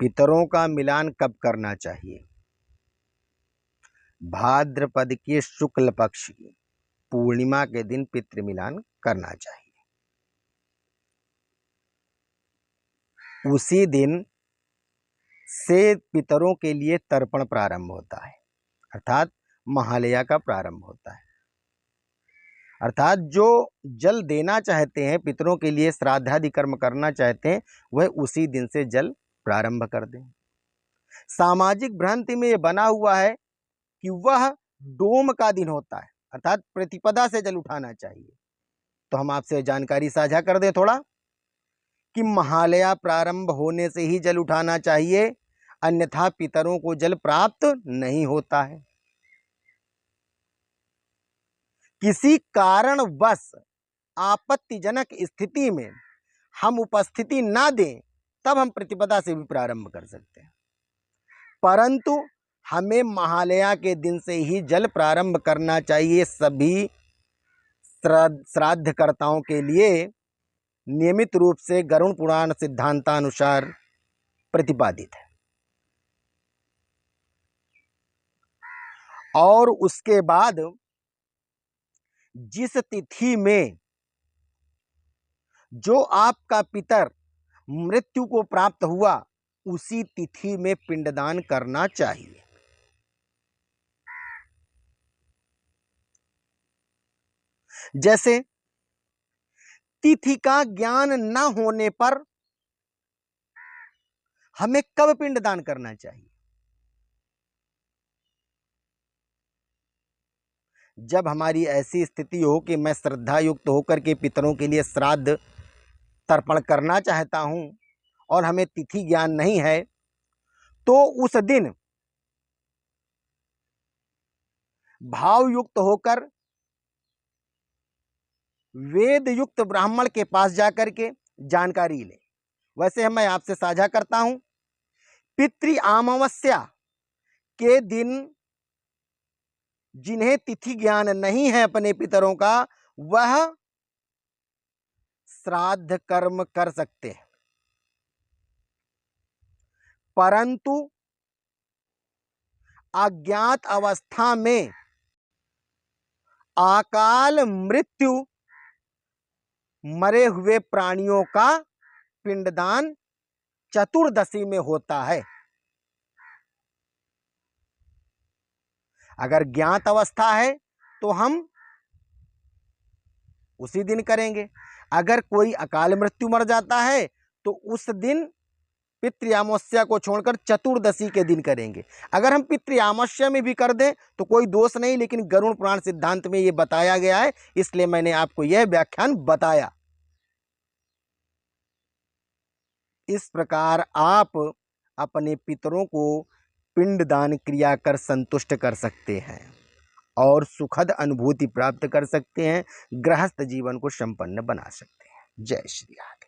पितरों का मिलान कब करना चाहिए? भाद्रपद के शुक्ल पक्ष की पूर्णिमा के दिन पितृ मिलान करना चाहिए। उसी दिन से पितरों के लिए तर्पण प्रारंभ होता है, अर्थात महालया का प्रारंभ होता है। अर्थात जो जल देना चाहते हैं, पितरों के लिए श्राद्धादि कर्म करना चाहते हैं, वह उसी दिन से जल प्रारंभ कर दें। सामाजिक भ्रांति में यह बना हुआ है कि वह डोम का दिन होता है, अर्थात प्रतिपदा से जल उठाना चाहिए। तो हम आपसे जानकारी साझा कर दें थोड़ा कि महालया प्रारंभ होने से ही जल उठाना चाहिए, अन्यथा पितरों को जल प्राप्त नहीं होता है। किसी कारणवश आपत्तिजनक स्थिति में हम उपस्थिति ना दें, तब हम प्रतिपदा से भी प्रारंभ कर सकते हैं, परंतु हमें महालया के दिन से ही जल प्रारंभ करना चाहिए। सभी श्राद्धकर्ताओं के लिए नियमित रूप से गरुड़ पुराण सिद्धांतानुसार प्रतिपादित है। और उसके बाद जिस तिथि में जो आपका पितर मृत्यु को प्राप्त हुआ, उसी तिथि में पिंडदान करना चाहिए। जैसे तिथि का ज्ञान न होने पर हमें कब पिंडदान करना चाहिए? जब हमारी ऐसी स्थिति हो कि मैं श्रद्धा युक्त होकर के पितरों के लिए श्राद्ध तर्पण करना चाहता हूं और हमें तिथि ज्ञान नहीं है, तो उस दिन भाव युक्त होकर वेद युक्त ब्राह्मण के पास जाकर के जानकारी ले। वैसे मैं आपसे साझा करता हूं, पितृ अमावस्या के दिन जिन्हें तिथि ज्ञान नहीं है अपने पितरों का, वह श्राद्ध कर्म कर सकते हैं, परंतु अज्ञात अवस्था में अकाल मृत्यु मरे हुए प्राणियों का पिंडदान चतुर्दशी में होता है। अगर ज्ञात अवस्था है तो हम उसी दिन करेंगे। अगर कोई अकाल मृत्यु मर जाता है तो उस दिन पितृअमावस्या को छोड़कर चतुर्दशी के दिन करेंगे। अगर हम पितृअमावस्या में भी कर दें तो कोई दोष नहीं, लेकिन गरुड़ पुराण सिद्धांत में ये बताया गया है, इसलिए मैंने आपको यह व्याख्यान बताया। इस प्रकार आप अपने पितरों को पिंडदान क्रिया कर संतुष्ट कर सकते हैं और सुखद अनुभूति प्राप्त कर सकते हैं, गृहस्थ जीवन को संपन्न बना सकते हैं। जय श्री राधे।